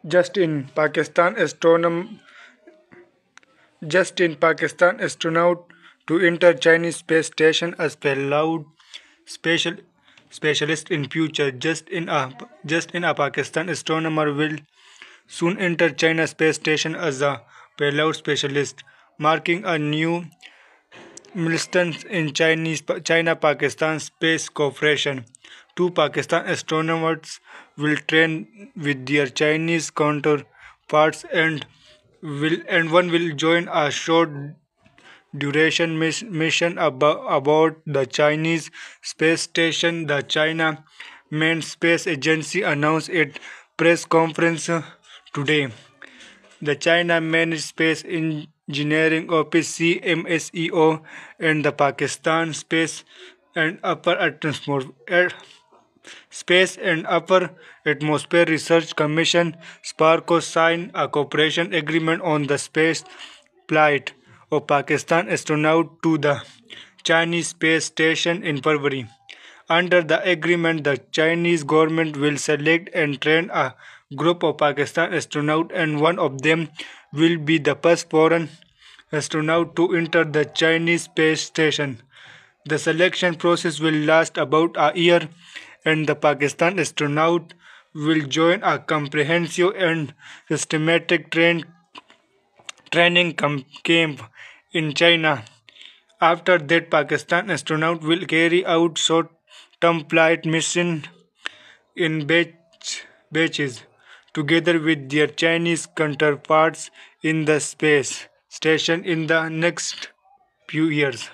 Just in Pakistan, astronaut to enter Chinese space station as payload special specialist in future. Just in a Pakistan astronomer will soon enter China space station as a payload specialist, marking a new milestone in China-Pakistan space cooperation. Two Pakistan astronauts will train with their Chinese counterparts and one will join a short duration mission about the Chinese space station. The China Main Space Agency announced its press conference today. The China Managed Space Engineering Office CMSEO and the Pakistan Space and Upper Atmosphere Research Commission SPARCO signed a cooperation agreement on the space flight of Pakistan astronaut to the Chinese space station in February. Under the agreement, the Chinese government will select and train a group of Pakistan astronauts, and one of them will be the first foreign astronaut to enter the Chinese space station. The selection process will last about a year, and the Pakistan astronaut will join a comprehensive and systematic training camp in China. After that, Pakistan astronaut will carry out short-term flight missions in batches, together with their Chinese counterparts in the space station in the next few years.